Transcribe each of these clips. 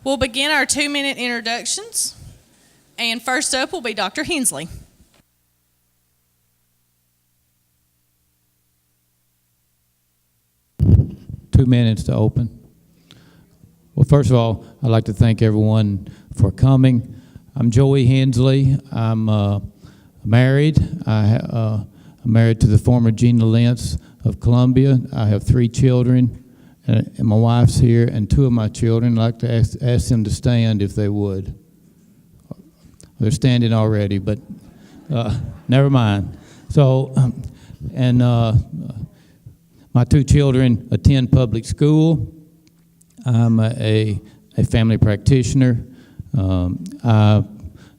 We'll begin our 2-minute introductions. And first up will be Dr. Hensley. Two minutes to open. Well, first of all, I'd like to thank everyone for coming. I'm Joey Hensley. I'm married. I'm married to the former Gina Lentz of Columbia. I have 3 children, and my wife's here, and 2 of my children. I'd like to ask them to stand if they would. They're standing already, but never mind. So, my 2 children attend public school. I'm a family practitioner. I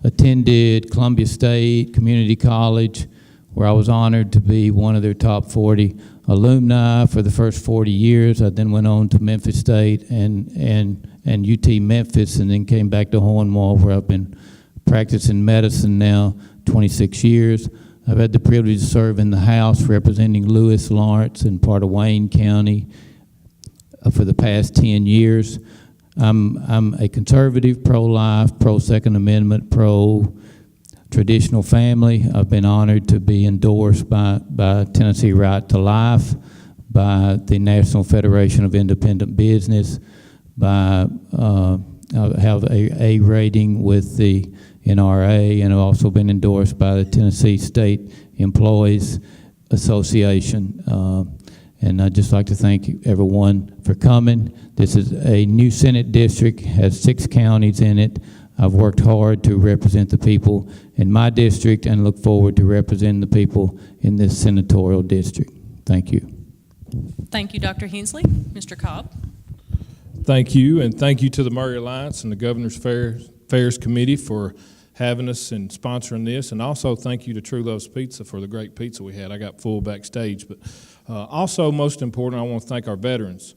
attended Columbia State Community College, where I was honored to be one of their top 40 alumni for the first 40 years. I then went on to Memphis State and UT Memphis, and then came back to Hornwall, where I've been practicing medicine now 26 years. I've had the privilege to serve in the House representing Lewis, Lawrence, and part of Wayne County for the past 10 years. I'm a conservative, pro-life, pro-Second Amendment, pro-traditional family. I've been honored to be endorsed by Tennessee Right to Life, by the National Federation of Independent Business, I have a rating with the NRA, and I've also been endorsed by the Tennessee State Employees Association. And I'd just like to thank everyone for coming. This is a new Senate district, has 6 counties in it. I've worked hard to represent the people in my district and look forward to representing the people in this senatorial district. Thank you. Thank you, Dr. Hensley. Mr. Cobb. Thank you, and thank you to the Murray Alliance and the Governor's Affairs Committee for having us and sponsoring this, and also thank you to True Love's Pizza for the great pizza we had. I got full backstage, but also most important, I want to thank our veterans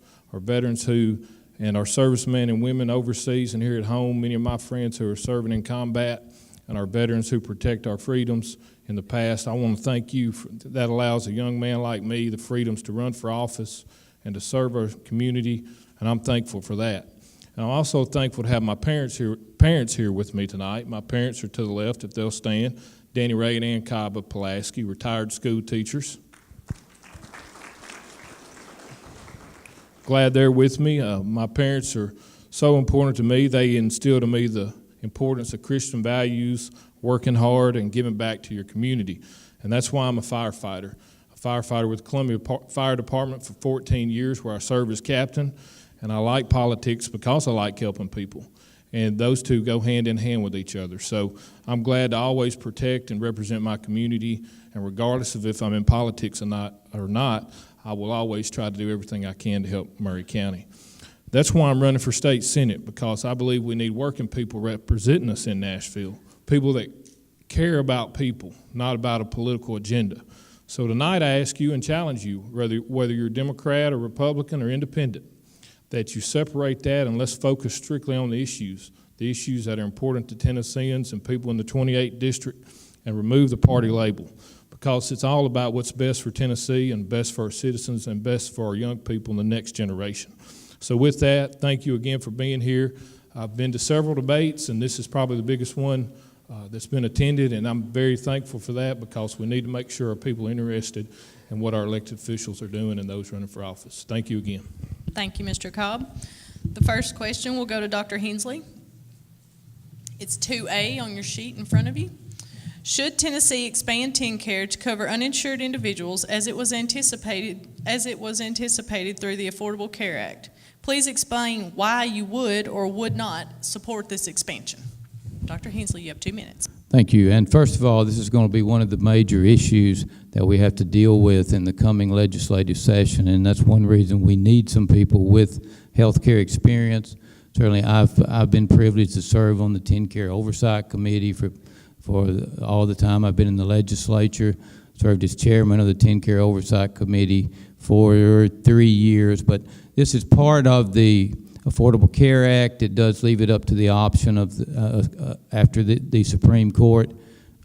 who, and our servicemen and women overseas and here at home, many of my friends who are serving in combat, and our veterans who protect our freedoms in the past. I want to thank you. That allows a young man like me the freedoms to run for office and to serve our community, and I'm thankful for that. And I'm also thankful to have my parents here with me tonight. My parents are to the left, if they'll stand. Danny Ray and Ann Cobb of Pulaski, retired school teachers. Glad they're with me. My parents are so important to me. They instilled in me the importance of Christian values, working hard, and giving back to your community. And that's why I'm a firefighter with the Columbia Fire Department for 14 years, where I served as captain. And I like politics because I like helping people. And those two go hand in hand with each other. So I'm glad to always protect and represent my community. And regardless of if I'm in politics or not, I will always try to do everything I can to help Murray County. That's why I'm running for state senate, because I believe we need working people representing us in Nashville, people that care about people, not about a political agenda. So tonight I ask you and challenge you, whether you're Democrat or Republican or independent, that you separate that and let's focus strictly on the issues that are important to Tennesseans and people in the 28th district, and remove the party label, because it's all about what's best for Tennessee and best for our citizens and best for our young people in the next generation. So with that, thank you again for being here. I've been to several debates, and this is probably the biggest one that's been attended, and I'm very thankful for that, because we need to make sure our people are interested in what our elected officials are doing and those running for office. Thank you again. Thank you, Mr. Cobb. The first question will go to Dr. Hensley. It's 2A on your sheet in front of you. Should Tennessee expand TennCare to cover uninsured individuals as it was anticipated through the Affordable Care Act? Please explain why you would or would not support this expansion. Dr. Hensley, you have 2 minutes. Thank you. And first of all, this is going to be one of the major issues that we have to deal with in the coming legislative session, and that's one reason we need some people with healthcare experience. Certainly, I've been privileged to serve on the TennCare Oversight Committee for all the time I've been in the legislature. Served as chairman of the TennCare Oversight Committee for 3 years, but this is part of the Affordable Care Act. It does leave it up to the option of after the Supreme Court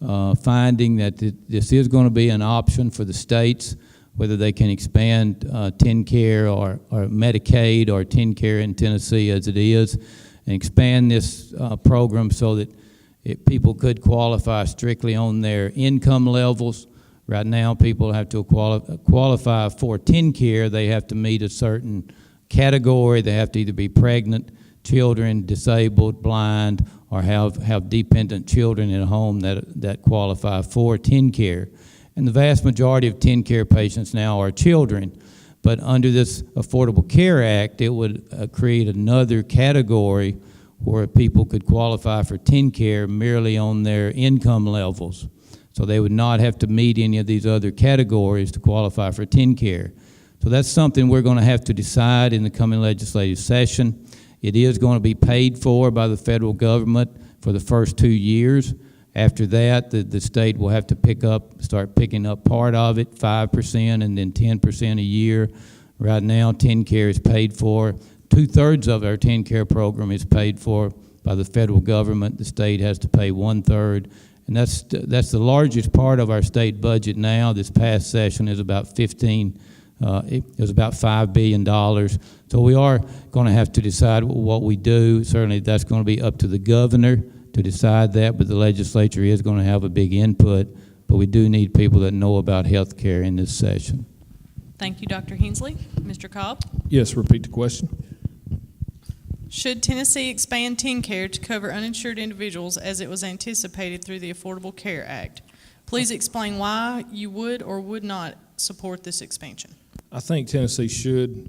finding that this is going to be an option for the states, whether they can expand TennCare or Medicaid or TennCare in Tennessee as it is. and expand this program so that people could qualify strictly on their income levels. Right now, people have to qualify for TennCare. They have to meet a certain category. They have to either be pregnant, children, disabled, blind, or have dependent children in a home that qualify for TennCare. And the vast majority of TennCare patients now are children. But under this Affordable Care Act, it would create another category where people could qualify for TennCare merely on their income levels. So they would not have to meet any of these other categories to qualify for TennCare. So that's something we're going to have to decide in the coming legislative session. It is going to be paid for by the federal government for the first 2 years. After that, the state will have to start picking up part of it, 5% and then 10% a year. Right now, TennCare is paid for. 2/3 of our TennCare program is paid for by the federal government. The state has to pay 1/3. And that's the largest part of our state budget now. This past session is about it was about $5 billion. So we are going to have to decide what we do. Certainly that's going to be up to the governor to decide that, but the legislature is going to have a big input. But we do need people that know about health care in this session. Thank you, Dr. Hensley. Mr. Cobb? Yes, repeat the question. Should Tennessee expand TennCare to cover uninsured individuals as it was anticipated through the Affordable Care Act? Please explain why you would or would not support this expansion. I think Tennessee should.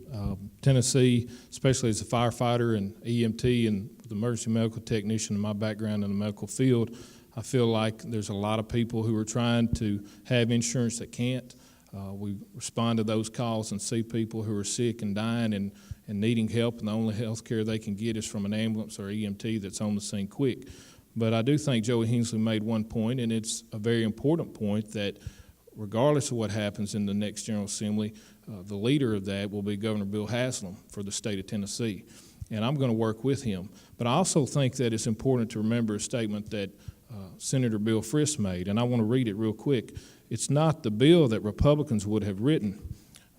Tennessee, especially as a firefighter and EMT and the emergency medical technician in my background in the medical field, I feel like there's a lot of people who are trying to have insurance that can't. We respond to those calls and see people who are sick and dying and needing help, and the only health care they can get is from an ambulance or EMT that's on the scene quick. But I do think Joey Hensley made one point, and it's a very important point, that regardless of what happens in the next General Assembly, the leader of that will be Governor Bill Haslam for the state of Tennessee. And I'm going to work with him. But I also think that it's important to remember a statement that Senator Bill Frist made, and I want to read it real quick. It's not the bill that Republicans would have written,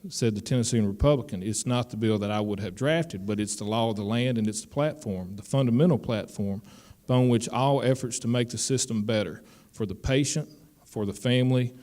said the Tennessean Republican. It's not the bill that I would have drafted, but it's the law of the land, and it's the platform, the fundamental platform upon which all efforts to make the system better for the patient, for the family,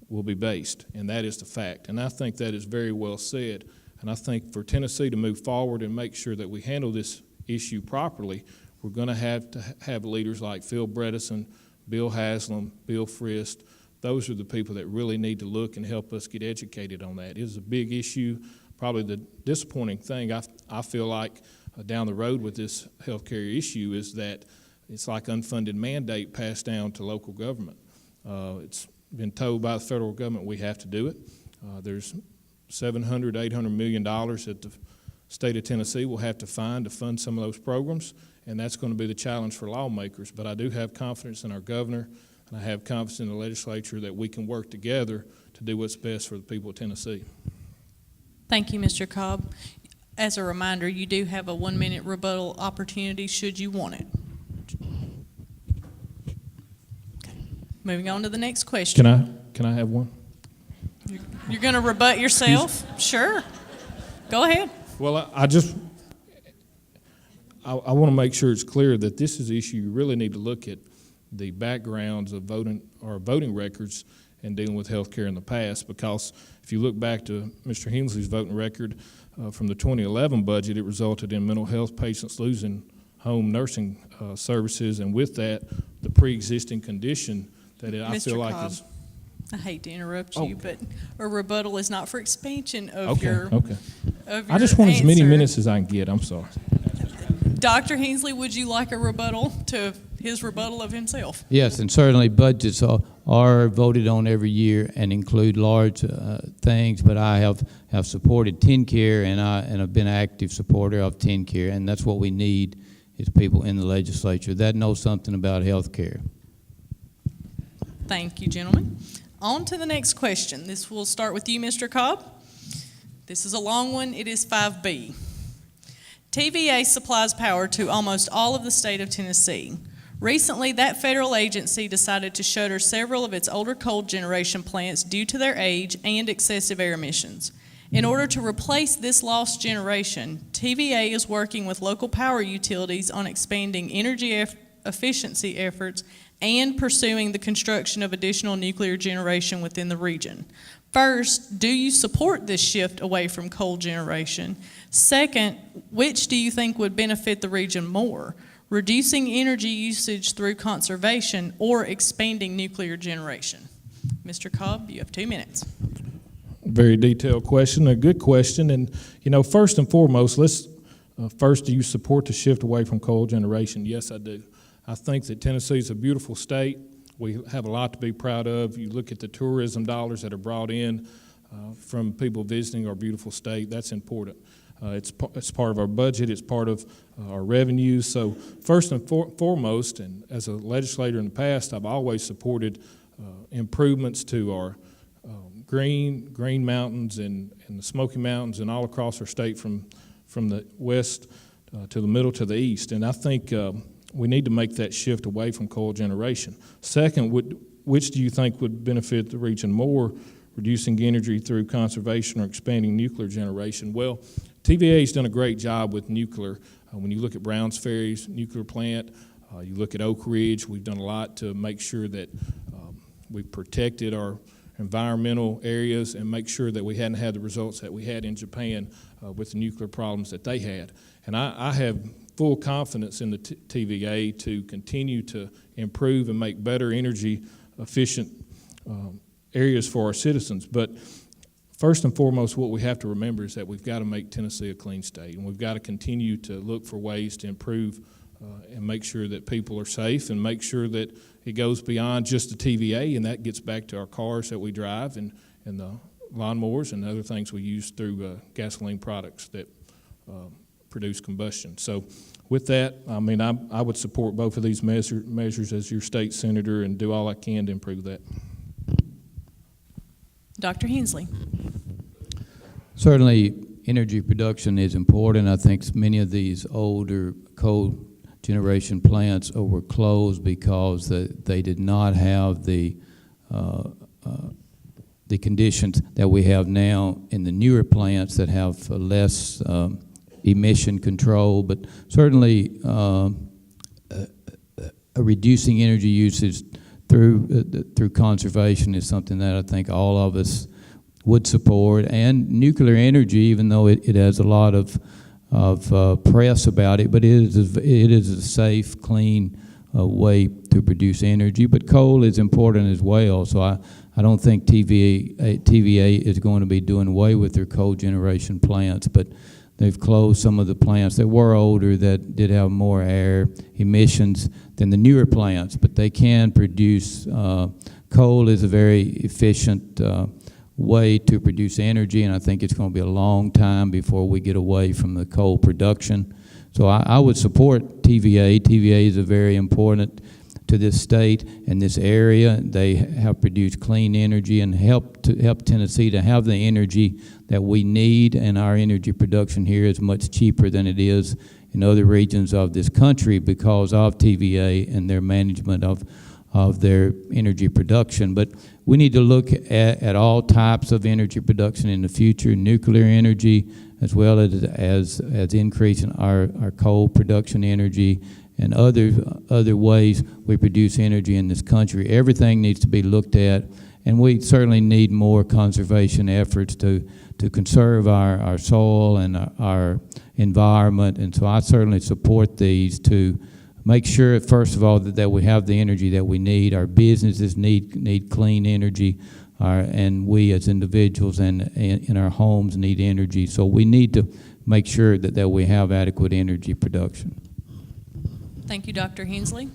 will be based, and that is the fact. And I think that is very well said. And I think for Tennessee to move forward and make sure that we handle this issue properly, we're going to have leaders like Phil Bredesen, Bill Haslam, Bill Frist. Those are the people that really need to look and help us get educated on that. It is a big issue. Probably the disappointing thing I feel like down the road with this healthcare issue is that it's like unfunded mandate passed down to local government. It's been told by the federal government we have to do it. There's $700, $800 million that the state of Tennessee will have to find to fund some of those programs, and that's going to be the challenge for lawmakers. But I do have confidence in our governor, and I have confidence in the legislature that we can work together to do what's best for the people of Tennessee. Thank you, Mr. Cobb. As a reminder, you do have a 1-minute rebuttal opportunity should you want it. Okay. Moving on to the next question. Can I have one? You're going to rebut yourself? Sure. Go ahead. Well, I want to make sure it's clear that this is an issue you really need to look at the backgrounds of voting records and dealing with health care in the past, because if you look back to Mr. Hensley's voting record from the 2011 budget, it resulted in mental health patients losing home nursing services, and with that, the pre-existing condition that I feel like Cobb, is... I hate to interrupt you, but a rebuttal is not for expansion of Okay, your okay. of I just your want as many answer. minutes as I can get. I'm sorry. Dr. Hensley, would you like a rebuttal to his rebuttal of himself? Yes, and certainly budgets are voted on every year and include large things, but I have supported TennCare, and I've been an active supporter of TennCare, and that's what we need is people in the legislature that know something about health care. Thank you, gentlemen. On to the next question. This will start with you, Mr. Cobb. This is a long one. It is 5B. TVA supplies power to almost all of the state of Tennessee. Recently, that federal agency decided to shutter several of its older coal generation plants due to their age and excessive air emissions. In order to replace this lost generation, TVA is working with local power utilities on expanding energy efficiency efforts and pursuing the construction of additional nuclear generation within the region. First, do you support this shift away from coal generation? Second, which do you think would benefit the region more? Reducing energy usage through conservation or expanding nuclear generation? Mr. Cobb, you have 2 minutes. Very detailed question, a good question. And, first and foremost, first, do you support the shift away from coal generation? Yes, I do. I think that Tennessee is a beautiful state. We have a lot to be proud of. You look at the tourism dollars that are brought in from people visiting our beautiful state. That's important. It's part of our budget. It's part of our revenues. So first and foremost, and as a legislator in the past, I've always supported improvements to our green mountains and the Smoky Mountains and all across our state from the west to the middle to the east. And I think we need to make that shift away from coal generation. Second, which do you think would benefit the region more, reducing energy through conservation or expanding nuclear generation? Well, TVA's done a great job with nuclear. When you look at Browns Ferry's nuclear plant, you look at Oak Ridge, we've done a lot to make sure that we've protected our environmental areas and make sure that we hadn't had the results that we had in Japan with the nuclear problems that they had. And I have full confidence in the TVA to continue to improve and make better energy efficient areas for our citizens. But first and foremost, what we have to remember is that we've got to make Tennessee a clean state, and we've got to continue to look for ways to improve and make sure that people are safe and make sure that it goes beyond just the TVA, and that gets back to our cars that we drive and the lawnmowers and other things we use through gasoline products that produce combustion. So with that, I would support both of these measures as your state senator and do all I can to improve that. Dr. Hensley. Certainly, energy production is important. I think many of these older coal generation plants were closed because they did not have the conditions that we have now in the newer plants that have less emission control. But certainly, reducing energy usage through conservation is something that I think all of us would support. And nuclear energy, even though it has a lot of press about it, but it is a safe, clean way to produce energy. But coal is important as well. So I don't think TVA is going to be doing away with their coal generation plants, but they've closed some of the plants that were older that did have more air emissions than the newer plants, but they can produce. Coal is a very efficient way to produce energy, and I think it's going to be a long time before we get away from the coal production. So I would support TVA. TVA is very important to this state and this area. They have produced clean energy and help Tennessee to have the energy that we need, and our energy production here is much cheaper than it is in other regions of this country because of TVA and their management of their energy production. But we need to look at all types of energy production in the future, nuclear energy, as well as increasing our coal production energy and other ways we produce energy in this country. Everything needs to be looked at, and we certainly need more conservation efforts to conserve our soil and our environment. And so I certainly support these to make sure, first of all, that we have the energy that we need. Our businesses need clean energy, and we as individuals and in our homes need energy. So we need to make sure that we have adequate energy production. Thank you, Dr. Hensley.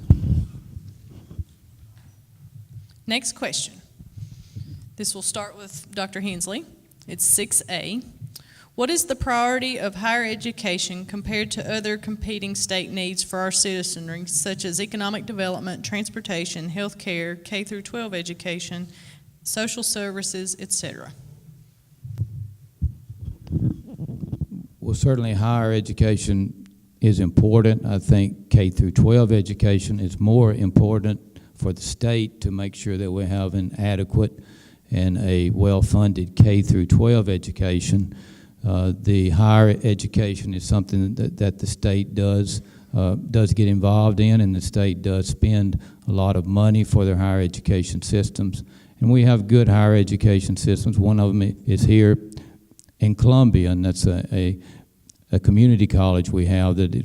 Next question. This will start with Dr. Hensley. It's 6A. What is the priority of higher education compared to other competing state needs for our citizenry, such as economic development, transportation, health care, K-12 education, social services, etc.? Well, certainly higher education is important. I think K-12 education is more important for the state to make sure that we have an adequate and a well-funded K through 12 education. The higher education is something that the state does get involved in, and the state does spend a lot of money for their higher education systems. And we have good higher education systems. One of them is here in Columbia, and that's a community college we have that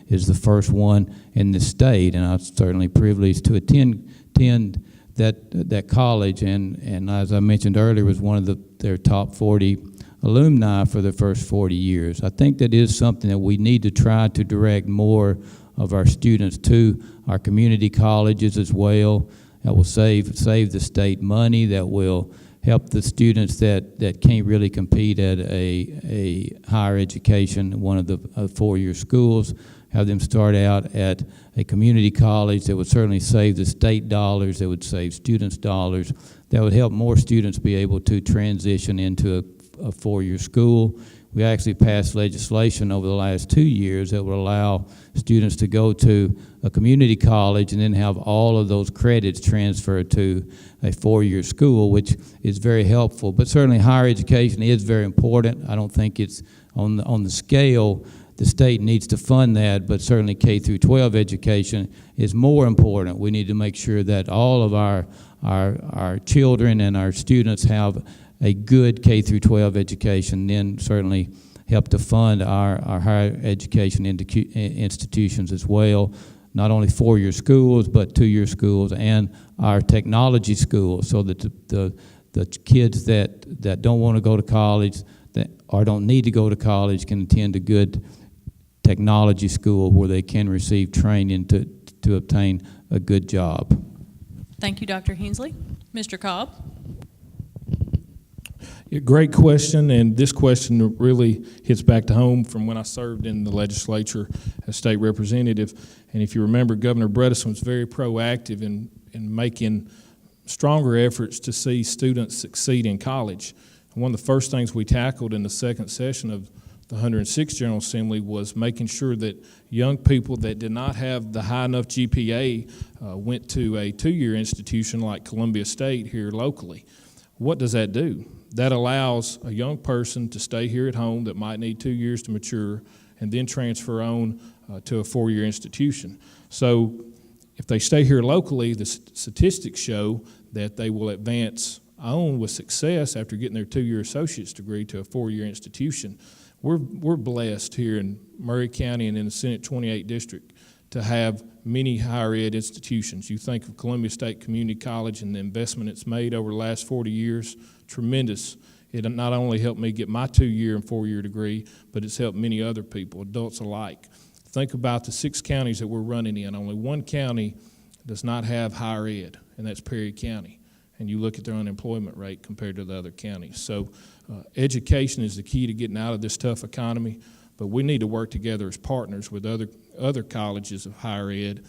is the first one in the state, and I'm certainly privileged to attend that college, and as I mentioned earlier, was one of their top 40 alumni for the first 40 years. I think that is something that we need to try to direct more of our students to our community colleges as well. That will save the state money, that will help the students that can't really compete at a higher education, one of the four-year schools, have them start out at a community college. That would certainly save the state dollars, that would save students dollars, that would help more students be able to transition into a four-year school. We actually passed legislation over the last 2 years that would allow students to go to a community college and then have all of those credits transferred to a four-year school, which is very helpful. But certainly higher education is very important. I don't think it's on the scale. The state needs to fund that, but certainly K through 12 education is more important. We need to make sure that all of our children and our students have a good K through 12 education, then certainly help to fund our higher education institutions as well. Not only four-year schools, but two-year schools and our technology schools, so that the kids that don't want to go to college or don't need to go to college can attend a good technology school where they can receive training to obtain a good job. Thank you, Dr. Hensley. Mr. Cobb? Yeah, great question, and this question really hits back to home from when I served in the legislature as state representative. And if you remember, Governor Bredesen was very proactive in making stronger efforts to see students succeed in college. And one of the first things we tackled in the second session of the 106th General Assembly was making sure that young people that did not have the high enough GPA went to a two-year institution like Columbia State here locally. What does that do? That allows a young person to stay here at home that might need 2 years to mature and then transfer on to a four-year institution. So if they stay here locally, the statistics show that they will advance on with success after getting their two-year associate's degree to a four-year institution. We're blessed here in Murray County and in the Senate 28 District to have many higher ed institutions. You think of Columbia State Community College and the investment it's made over the last 40 years, tremendous. It not only helped me get my 2-year and 4-year degree, but it's helped many other people, adults alike. Think about the 6 counties that we're running in. Only one county does not have higher ed, and that's Perry County. And you look at their unemployment rate compared to the other counties. So education is the key to getting out of this tough economy, but we need to work together as partners with other colleges of higher ed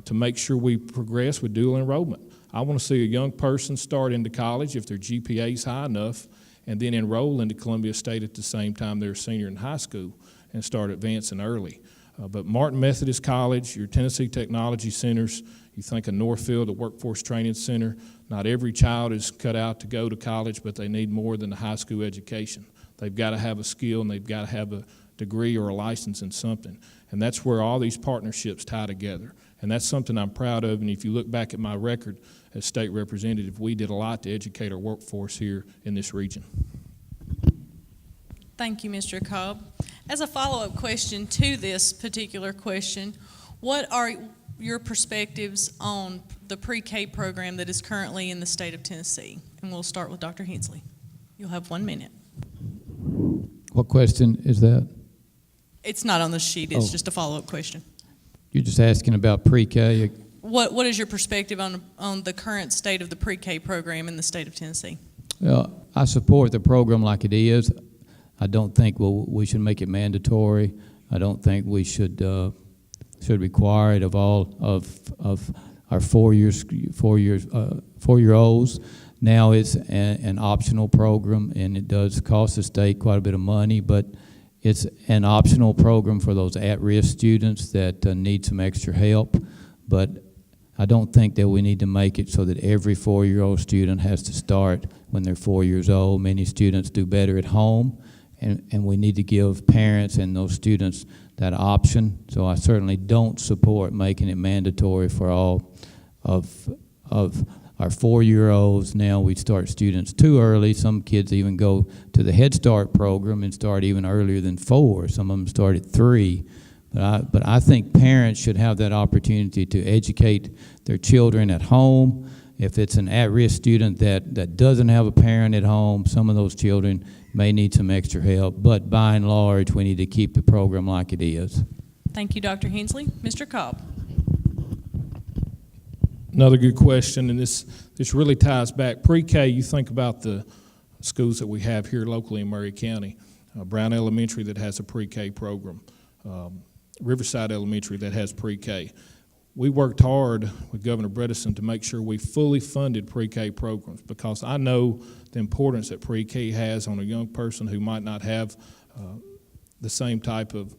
to make sure we progress with dual enrollment. I want to see a young person start into college if their GPA is high enough and then enroll into Columbia State at the same time they're a senior in high school and start advancing early. But Martin Methodist College, your Tennessee Technology Centers, you think of Northfield, the Workforce Training Center, not every child is cut out to go to college, but they need more than a high school education. They've got to have a skill and they've got to have a degree or a license in something. And that's where all these partnerships tie together. And that's something I'm proud of. And if you look back at my record as state representative, we did a lot to educate our workforce here in this region. Thank you, Mr. Cobb. As a follow-up question to this particular question, what are your perspectives on the pre-K program that is currently in the state of Tennessee? And we'll start with Dr. Hensley. You'll have 1 minute. What question is that? It's not on the sheet. It's just a follow-up question. You're just asking about pre-K? What is your perspective on the current state of the pre-K program in the state of Tennessee? Well, I support the program like it is. I don't think we should make it mandatory. I don't think we should require it of all of our four-year-olds. Now it's an optional program, and it does cost the state quite a bit of money, but it's an optional program for those at-risk students that need some extra help. But I don't think that we need to make it so that every 4-year-old student has to start when they're 4 years old. Many students do better at home, and we need to give parents and those students that option. So I certainly don't support making it mandatory for all of our 4-year-olds. Now we start students too early. Some kids even go to the Head Start program and start even earlier than 4. Some of them start at 3. But I think parents should have that opportunity to educate their children at home. If it's an at-risk student that doesn't have a parent at home, some of those children may need some extra help. But by and large, we need to keep the program like it is. Thank you, Dr. Hensley. Mr. Cobb. Another good question, and this really ties back. Pre-K, you think about the schools that we have here locally in Murray County. Brown Elementary that has a pre-K program. Riverside Elementary that has pre-K. We worked hard with Governor Bredesen to make sure we fully funded pre-K programs, because I know the importance that pre-K has on a young person who might not have the same type of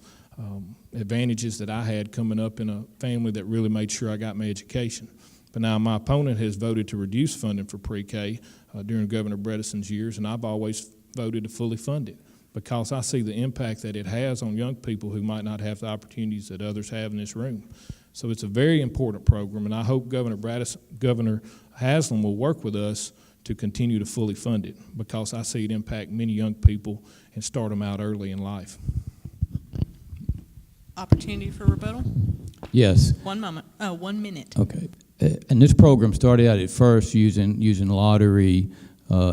advantages that I had coming up in a family that really made sure I got my education. But now my opponent has voted to reduce funding for pre-K during Governor Bredesen's years, and I've always voted to fully fund it, because I see the impact that it has on young people who might not have the opportunities that others have in this room. So it's a very important program, and I hope Governor Haslam will work with us to continue to fully fund it, because I see it impact many young people and start them out early in life. Opportunity for rebuttal? Yes. 1 moment. 1 minute. Okay. And this program started out at first using lottery,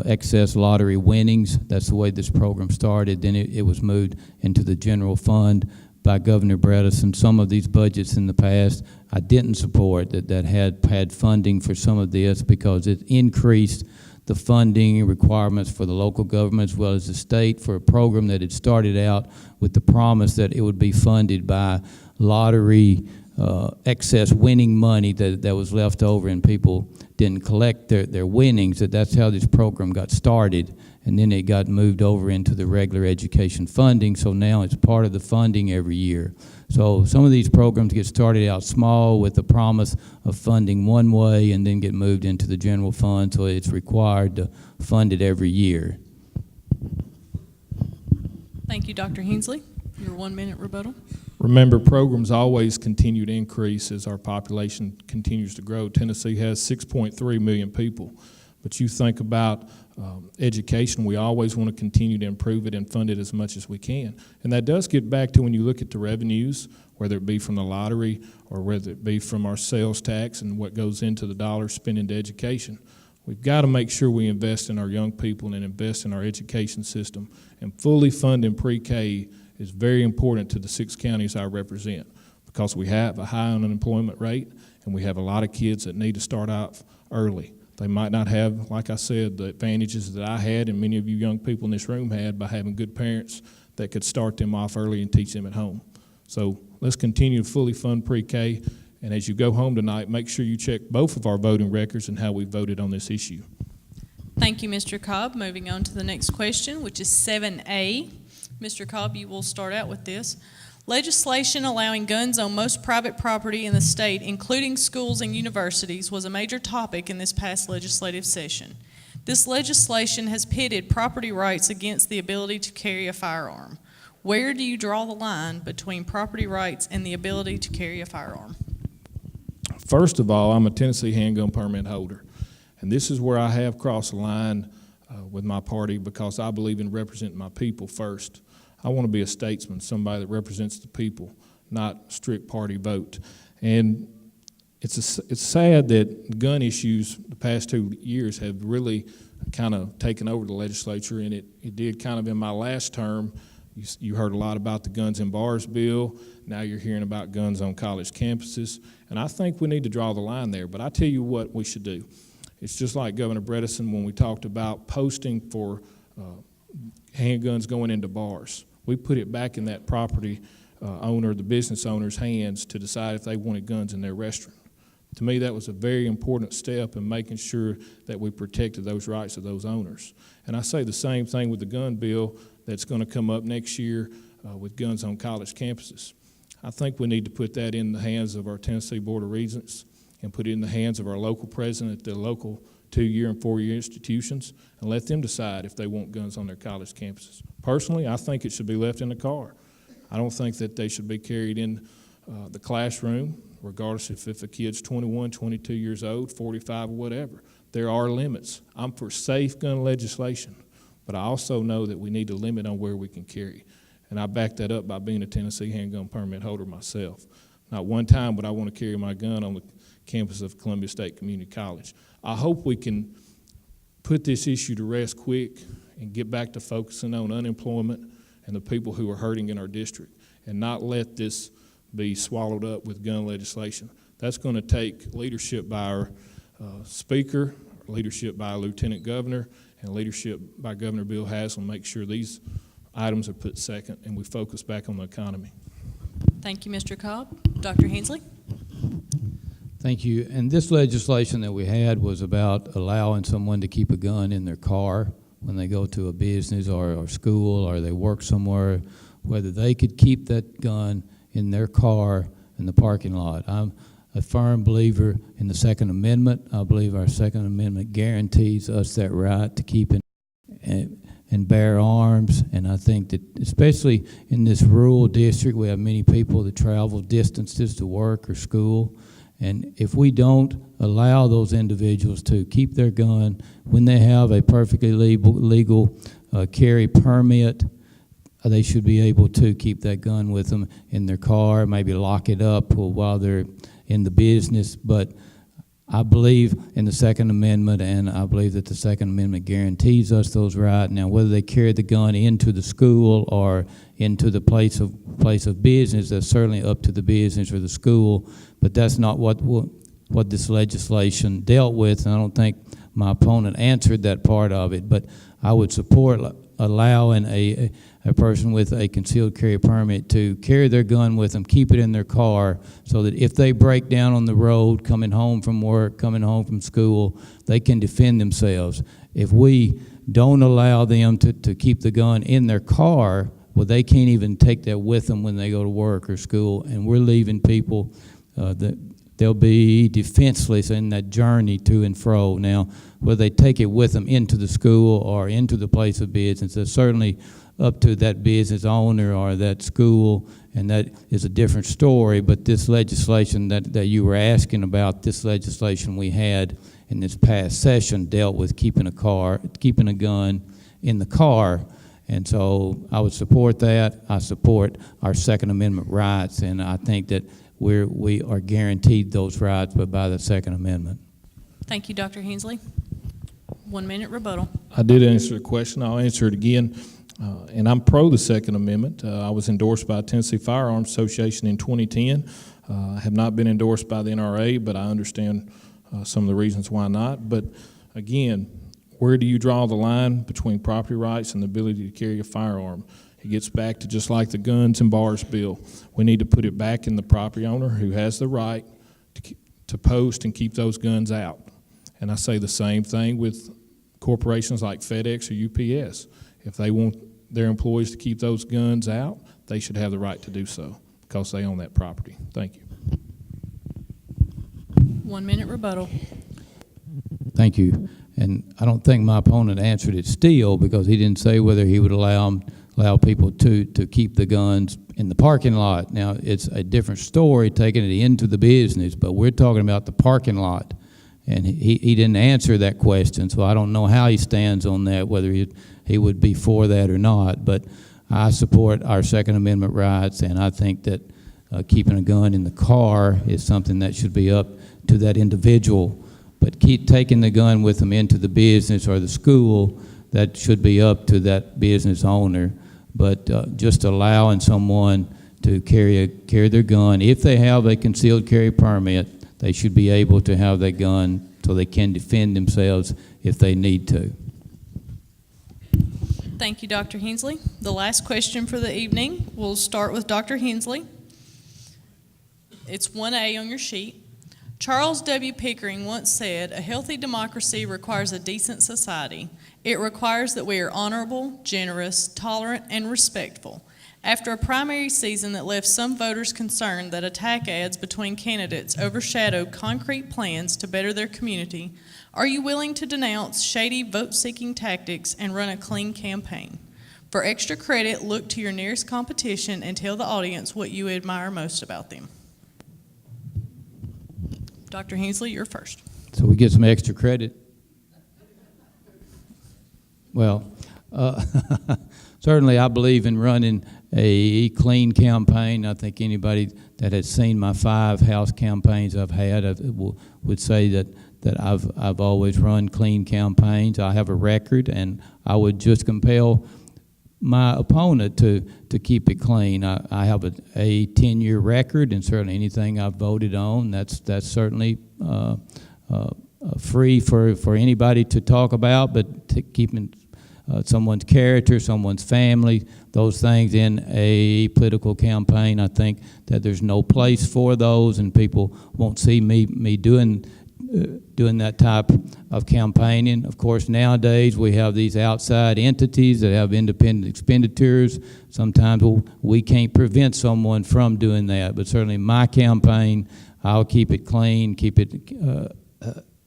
excess lottery winnings. That's the way this program started. Then it was moved into the general fund by Governor Bredesen. Some of these budgets in the past I didn't support that had funding for some of this, because it increased the funding requirements for the local government as well as the state for a program that had started out with the promise that it would be funded by lottery excess winning money that was left over, and people didn't collect their winnings. That's how this program got started, and then it got moved over into the regular education funding, so now it's part of the funding every year. So some of these programs get started out small with the promise of funding one way and then get moved into the general fund, so it's required to fund it every year. Thank you, Dr. Hensley. Your 1 minute rebuttal. Remember, programs always continue to increase as our population continues to grow. Tennessee has 6.3 million people. But you think about education, we always want to continue to improve it and fund it as much as we can. And that does get back to when you look at the revenues, whether it be from the lottery or whether it be from our sales tax and what goes into the dollars spent into education. We've got to make sure we invest in our young people and invest in our education system. And fully funding pre-K is very important to the 6 counties I represent, because we have a high unemployment rate and we have a lot of kids that need to start out early. They might not have, like I said, the advantages that I had and many of you young people in this room had by having good parents that could start them off early and teach them at home. So let's continue to fully fund pre-K, and as you go home tonight, make sure you check both of our voting records and how we voted on this issue. Thank you, Mr. Cobb. Moving on to the next question, which is 7A. Mr. Cobb, you will start out with this. Legislation allowing guns on most private property in the state, including schools and universities, was a major topic in this past legislative session. This legislation has pitted property rights against the ability to carry a firearm. Where do you draw the line between property rights and the ability to carry a firearm? First of all, I'm a Tennessee handgun permit holder, and this is where I have crossed the line with my party, because I believe in representing my people first. I want to be a statesman, somebody that represents the people, not strict party vote. And it's sad that gun issues the past 2 years have really kind of taken over the legislature, and it did kind of in my last term. You heard a lot about the guns in bars bill. Now you're hearing about guns on college campuses. And I think we need to draw the line there. But I tell you what we should do. It's just like Governor Bredesen when we talked about posting for handguns going into bars. We put it back in that property owner, the business owner's hands to decide if they wanted guns in their restaurant. To me, that was a very important step in making sure that we protected those rights of those owners. And I say the same thing with the gun bill that's going to come up next year with guns on college campuses. I think we need to put that in the hands of our Tennessee Board of Regents and put it in the hands of our local president at the local 2-year and 4-year institutions and let them decide if they want guns on their college campuses. Personally, I think it should be left in the car. I don't think that they should be carried in the classroom, regardless if a kid's 21, 22 years old, 45, or whatever. There are limits. I'm for safe gun legislation, but I also know that we need a limit on where we can carry. And I back that up by being a Tennessee handgun permit holder myself. Not one time would I want to carry my gun on the campus of Columbia State Community College. I hope we can put this issue to rest quick and get back to focusing on unemployment and the people who are hurting in our district, and not let this be swallowed up with gun legislation. That's going to take leadership by our Speaker, leadership by our Lieutenant Governor, and leadership by Governor Bill Haslam. Make sure these items are put second and we focus back on the economy. Thank you, Mr. Cobb. Dr. Hensley? Thank you. And this legislation that we had was about allowing someone to keep a gun in their car when they go to a business or school or they work somewhere, whether they could keep that gun in their car in the parking lot. I'm a firm believer in the Second Amendment. I believe our Second Amendment guarantees us that right to keep and bear arms. And I think that especially in this rural district, we have many people that travel distances to work or school. And if we don't allow those individuals to keep their gun when they have a perfectly legal carry permit, they should be able to keep that gun with them in their car, maybe lock it up while they're in the business. But I believe in the Second Amendment, and I believe that the Second Amendment guarantees us those rights. Now, whether they carry the gun into the school or into the place of business, that's certainly up to the business or the school, but that's not what this legislation dealt with, and I don't think my opponent answered that part of it. But I would support allowing a person with a concealed carry permit to carry their gun with them, keep it in their car, so that if they break down on the road, coming home from work, coming home from school, they can defend themselves. If we don't allow them to keep the gun in their car, well, they can't even take that with them when they go to work or school, and we're leaving people that they'll be defenseless in that journey to and fro. Now, whether they take it with them into the school or into the place of business, it's certainly up to that business owner or that school, and that is a different story. But this legislation that you were asking about, this legislation we had in this past session dealt with keeping a gun in the car. And so I would support that. I support our Second Amendment rights, and I think that we are guaranteed those rights by the Second Amendment. Thank you, Dr. Hensley. 1 minute rebuttal. I did answer the question. I'll answer it again. And I'm pro the Second Amendment. I was endorsed by Tennessee Firearms Association in 2010. I have not been endorsed by the NRA, but I understand some of the reasons why not. But again, where do you draw the line between property rights and the ability to carry a firearm? It gets back to just like the guns and bars bill. We need to put it back in the property owner who has the right to post and keep those guns out. And I say the same thing with corporations like FedEx or UPS. If they want their employees to keep those guns out, they should have the right to do so because they own that property. Thank you. 1 minute rebuttal. Thank you. And I don't think my opponent answered it still, because he didn't say whether he would allow people to keep the guns in the parking lot. Now, it's a different story taking it into the business, but we're talking about the parking lot. And he didn't answer that question, so I don't know how he stands on that, whether he would be for that or not. But I support our Second Amendment rights, and I think that keeping a gun in the car is something that should be up to that individual. But keep taking the gun with them into the business or the school, that should be up to that business owner. But just allowing someone to carry their gun, if they have a concealed carry permit, they should be able to have that gun so they can defend themselves if they need to. Thank you, Dr. Hensley. The last question for the evening, we'll start with Dr. Hensley. It's 1A on your sheet. Charles W. Pickering once said, "A healthy democracy requires a decent society. It requires that we are honorable, generous, tolerant, and respectful. After a primary season that left some voters concerned that attack ads between candidates overshadow concrete plans to better their community, are you willing to denounce shady vote-seeking tactics and run a clean campaign? For extra credit, look to your nearest competition and tell the audience what you admire most about them. Dr. Hensley, you're first. So we get some extra credit. Well, certainly I believe in running a clean campaign. I think anybody that has seen my 5 House campaigns I've had would say that I've always run clean campaigns. I have a record, and I would just compel my opponent to keep it clean. I have a 10-year record, and certainly anything I've voted on, that's certainly free for anybody to talk about, but keeping someone's character, someone's family, those things in a political campaign, I think that there's no place for those, and people won't see me doing that type of campaigning. Of course, nowadays we have these outside entities that have independent expenditures. Sometimes we can't prevent someone from doing that, but certainly my campaign, I'll keep it clean, keep it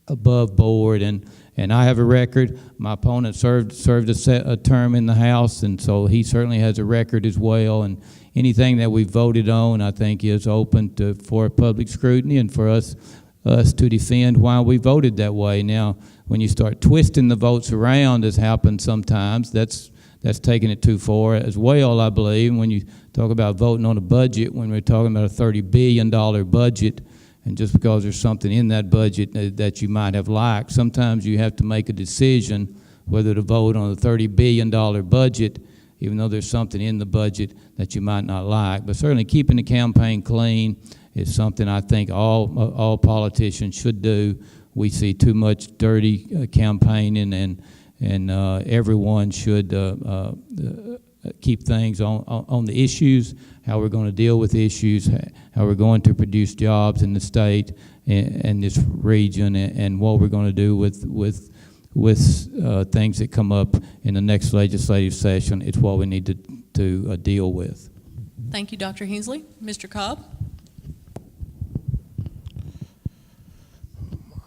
above board, and I have a record. My opponent served a term in the House, and so he certainly has a record as well. And anything that we voted on, I think, is open for public scrutiny and for us to defend why we voted that way. Now, when you start twisting the votes around, as happens sometimes, that's taking it too far as well, I believe. When you talk about voting on a budget, when we're talking about a $30 billion budget, and just because there's something in that budget that you might have liked, sometimes you have to make a decision whether to vote on a $30 billion budget, even though there's something in the budget that you might not like. But certainly keeping the campaign clean is something I think all politicians should do. We see too much dirty campaigning, and everyone should keep things on the issues, how we're going to deal with issues, how we're going to produce jobs in the state and this region, and what we're going to do with things that come up in the next legislative session. It's what we need to deal with. Thank you, Dr. Hensley. Mr. Cobb?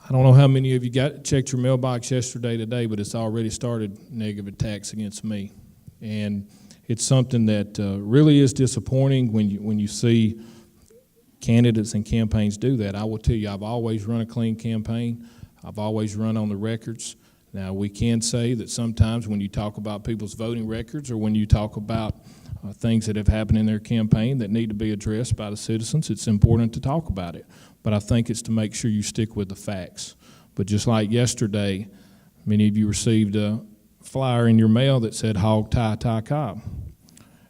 I don't know how many of you checked your mailbox today, but it's already started negative attacks against me. And it's something that really is disappointing when you see candidates and campaigns do that. I will tell you, I've always run a clean campaign. I've always run on the records. Now, we can say that sometimes when you talk about people's voting records, or when you talk about things that have happened in their campaign that need to be addressed by the citizens, it's important to talk about it. But I think it's to make sure you stick with the facts. But just like yesterday, many of you received a flyer in your mail that said "Hog Tie Cobb,"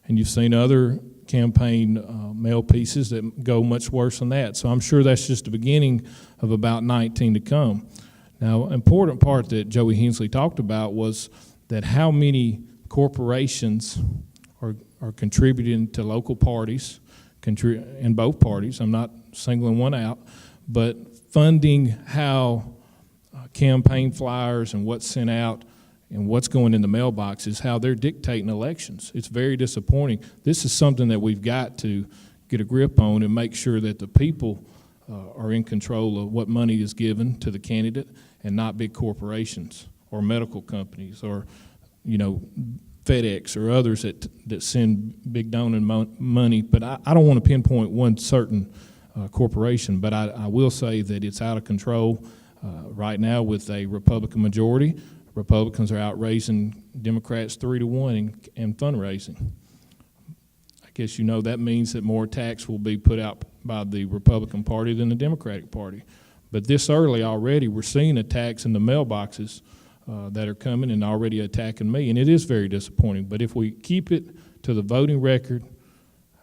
and you've seen other campaign mail pieces that go much worse than that. So I'm sure that's just the beginning of about 19 to come. Now, an important part that Joey Hensley talked about was that how many corporations are contributing to local parties, in both parties. I'm not singling one out, but funding how campaign flyers and what's sent out and what's going in the mailbox is how they're dictating elections. It's very disappointing. This is something that we've got to get a grip on and make sure that the people are in control of what money is given to the candidate, and not big corporations or medical companies or, FedEx or others that send big donor money. But I don't want to pinpoint one certain corporation, but I will say that it's out of control right now with a Republican majority. Republicans are outraising Democrats 3-1 in fundraising. I guess that means that more tax will be put out by the Republican Party than the Democratic Party. But this early already, we're seeing attacks in the mailboxes that are coming and already attacking me, and it is very disappointing. But if we keep it to the voting record,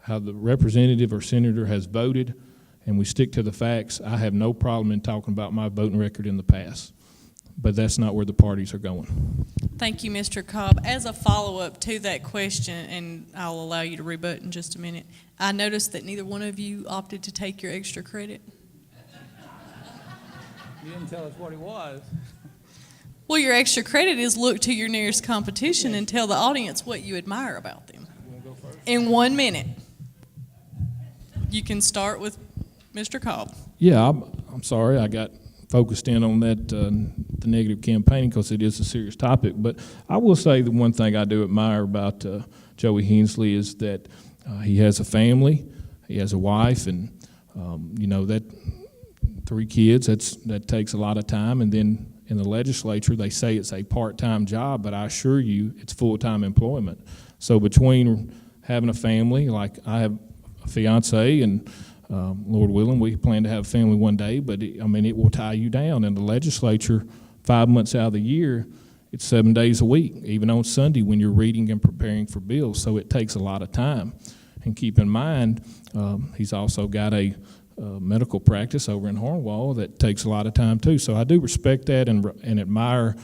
how the representative or senator has voted, and we stick to the facts, I have no problem in talking about my voting record in the past. But that's not where the parties are going. Thank you, Mr. Cobb. As a follow-up to that question, and I'll allow you to rebut in just a minute, I noticed that neither one of you opted to take your extra credit. You didn't tell us what it was. Well, your extra credit is look to your nearest competition and tell the audience what you admire about them. You want to go first? In 1 minute. You can start with Mr. Cobb. Yeah, I'm sorry I got focused in on that, the negative campaigning, because it is a serious topic. But I will say the one thing I do admire about Joey Hensley is that he has a family, he has a wife, and that 3 kids. That takes a lot of time. And then in the legislature, they say it's a part-time job, but I assure you, it's full-time employment. So between having a family, like I have a fiance, and Lord willing, we plan to have a family one day, but it will tie you down. In the legislature, 5 months out of the year, it's 7 days a week, even on Sunday when you're reading and preparing for bills. So it takes a lot of time. And keep in mind, he's also got a medical practice over in Hornwall that takes a lot of time too. So I do respect that and admire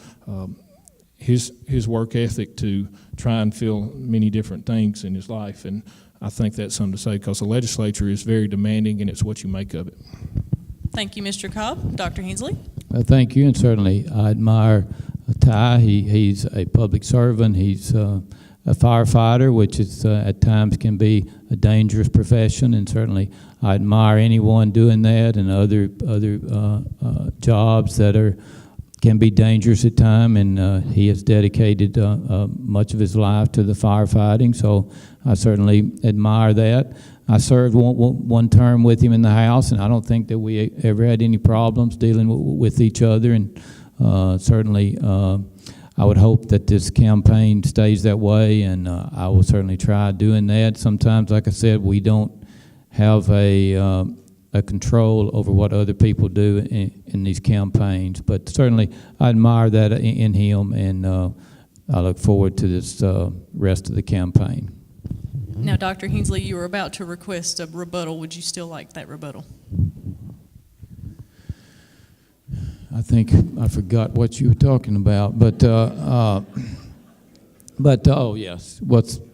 his work ethic to try and fill many different things in his life. And I think that's something to say, because the legislature is very demanding, and it's what you make of it. Thank you, Mr. Cobb. Dr. Hensley? Thank you, and certainly I admire Ty. He's a public servant. He's a firefighter, which is at times can be a dangerous profession, and certainly I admire anyone doing that, and other jobs that can be dangerous at times, and he has dedicated much of his life to the firefighting, so I certainly admire that. I served one term with him in the House, and I don't think that we ever had any problems dealing with each other, and certainly I would hope that this campaign stays that way, and I will certainly try doing that. Sometimes, like I said, we don't have a control over what other people do in these campaigns, but certainly I admire that in him, and I look forward to this rest of the campaign. Now, Dr. Hensley, you were about to request a rebuttal. Would you still like that rebuttal? I think I forgot what you were talking about, but oh yes,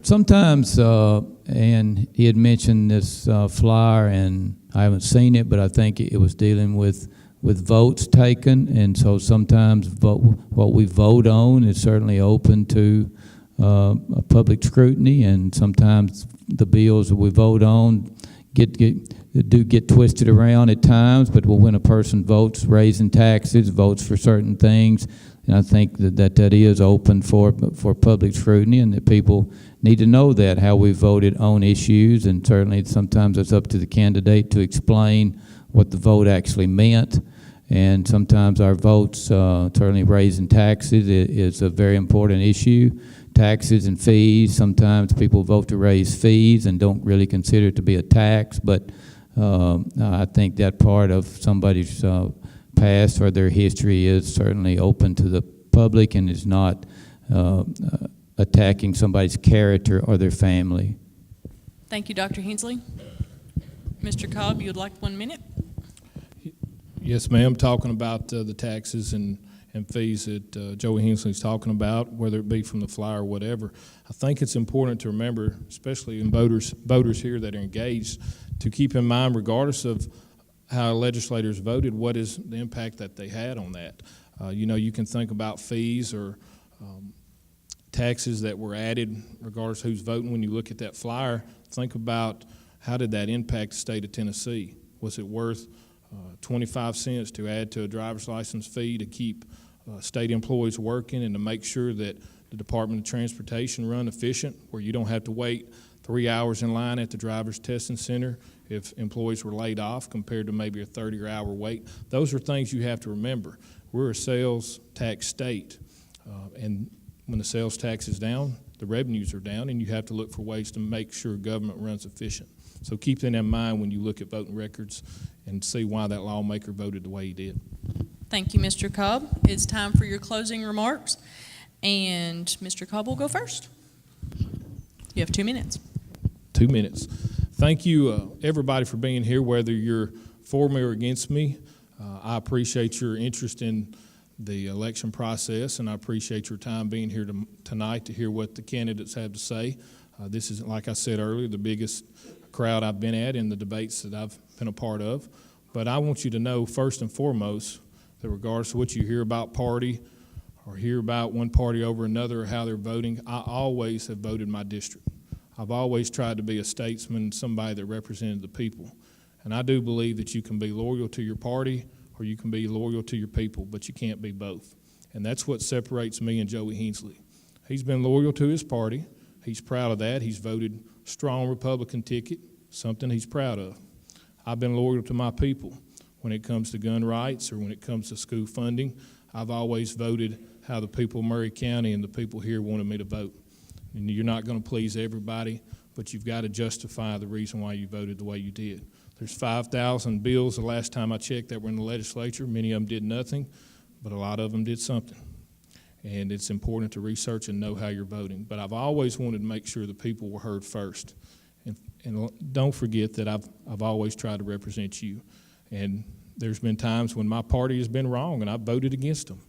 sometimes and he had mentioned this flyer, and I haven't seen it, but I think it was dealing with votes taken, and so sometimes what we vote on is certainly open to a public scrutiny, and sometimes the bills that we vote on get twisted around at times. But when a person votes raising taxes, votes for certain things, and I think that is open for public scrutiny, and that people need to know that how we voted on issues, and certainly sometimes it's up to the candidate to explain what the vote actually meant. And sometimes our votes, certainly raising taxes is a very important issue. Taxes and fees, sometimes people vote to raise fees and don't really consider it to be a tax, but I think that part of somebody's past or their history is certainly open to the public and is not attacking somebody's character or their family. Thank you, Dr. Hensley. Mr. Cobb, you would like 1 minute? Yes, ma'am. Talking about the taxes and fees that Joey Hensley's talking about, whether it be from the flyer or whatever, I think it's important to remember, especially in voters here that are engaged, to keep in mind, regardless of how legislators voted, what is the impact that they had on that. You can think about fees or taxes that were added, regardless of who's voting. When you look at that flyer, think about how did that impact the state of Tennessee? Was it worth 25 cents to add to a driver's license fee to keep state employees working and to make sure that the Department of Transportation run efficient, where you don't have to wait 3 hours in line at the driver's testing center if employees were laid off, compared to maybe a 30-hour wait? Those are things you have to remember. We're a sales tax state, and when the sales tax is down, the revenues are down, and you have to look for ways to make sure government runs efficient. So keep that in mind when you look at voting records and see why that lawmaker voted the way he did. Thank you, Mr. Cobb. It's time for your closing remarks, and Mr. Cobb will go first. You have 2 minutes. 2 minutes. Thank you, everybody, for being here, whether you're for me or against me. I appreciate your interest in the election process, and I appreciate your time being here tonight to hear what the candidates have to say. This is, like I said earlier, the biggest crowd I've been at in the debates that I've been a part of. But I want you to know, first and foremost, that regardless of what you hear about party or hear about one party over another or how they're voting, I always have voted my district. I've always tried to be a statesman, somebody that represented the people. And I do believe that you can be loyal to your party or you can be loyal to your people, but you can't be both. And that's what separates me and Joey Hensley. He's been loyal to his party. He's proud of that. He's voted strong Republican ticket, something he's proud of. I've been loyal to my people. When it comes to gun rights or when it comes to school funding, I've always voted how the people of Murray County and the people here wanted me to vote. And you're not going to please everybody, but you've got to justify the reason why you voted the way you did. There's 5,000 bills the last time I checked that were in the legislature. Many of them did nothing, but a lot of them did something. And it's important to research and know how you're voting. But I've always wanted to make sure the people were heard first. And don't forget that I've always tried to represent you. And there's been times when my party has been wrong and I've voted against them.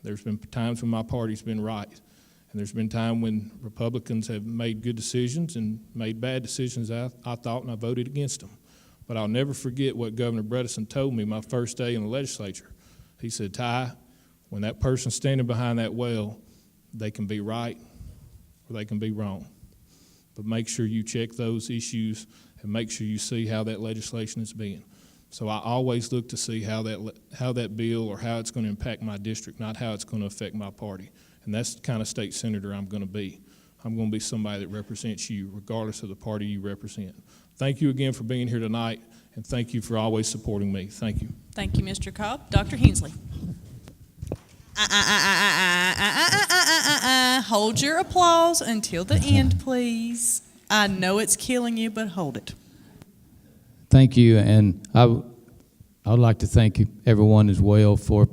There's been times when my party's been right. And there's been times when Republicans have made good decisions and made bad decisions I thought, and I voted against them. But I'll never forget what Governor Bredesen told me my first day in the legislature. He said, Ty, when that person's standing behind that well, they can be right or they can be wrong. But make sure you check those issues and make sure you see how that legislation is being. So I always look to see how that bill or how it's going to impact my district, not how it's going to affect my party. And that's the kind of state senator I'm going to be. I'm going to be somebody that represents you, regardless of the party you represent. Thank you again for being here tonight, and thank you for always supporting me. Thank you. Thank you, Mr. Cobb. Dr. Hensley. Hold your applause until the end, please. I know it's killing you, but hold it. Thank you, and I would like to thank everyone as well for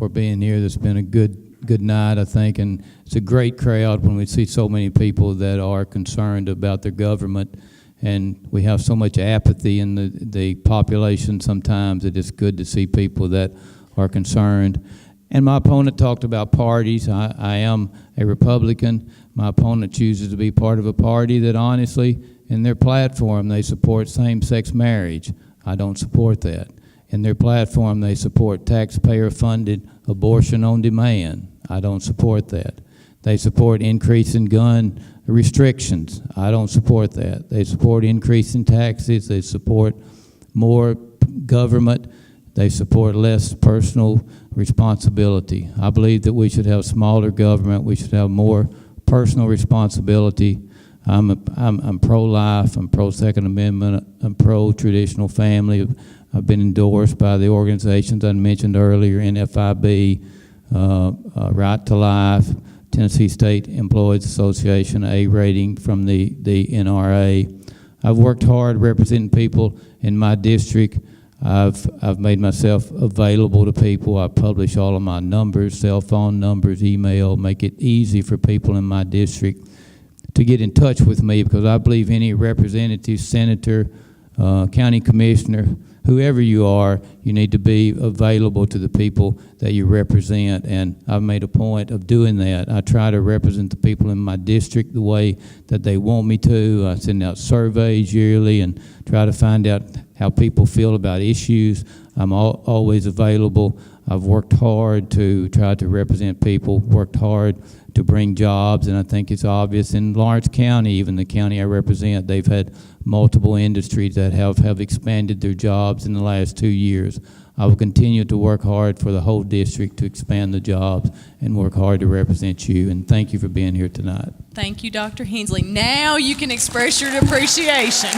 being here. It's been a good night, I think, and it's a great crowd when we see so many people that are concerned about their government, and we have so much apathy in the population sometimes that it's good to see people that are concerned. And my opponent talked about parties. I am a Republican. My opponent chooses to be part of a party that honestly, in their platform, they support same-sex marriage. I don't support that. In their platform, they support taxpayer-funded abortion on demand. I don't support that. They support increasing gun restrictions. I don't support that. They support increasing taxes. They support more government. They support less personal responsibility. I believe that we should have smaller government. We should have more personal responsibility. I'm pro-life. I'm pro-Second Amendment. I'm pro-traditional family. I've been endorsed by the organizations I mentioned earlier, NFIB, Right to Life, Tennessee State Employees Association, A rating from the NRA. I've worked hard representing people in my district. I've made myself available to people. I publish all of my numbers, cell phone numbers, email, make it easy for people in my district to get in touch with me, because I believe any representative, senator, county commissioner, whoever you are, you need to be available to the people that you represent, and I've made a point of doing that. I try to represent the people in my district the way that they want me to. I send out surveys yearly and try to find out how people feel about issues. I'm always available. I've worked hard to try to represent people, worked hard to bring jobs, and I think it's obvious in Lawrence County, even the county I represent, they've had multiple industries that have expanded their jobs in the last 2 years. I will continue to work hard for the whole district to expand the jobs and work hard to represent you, and thank you for being here tonight. Thank you, Dr. Hensley. Now you can express your appreciation.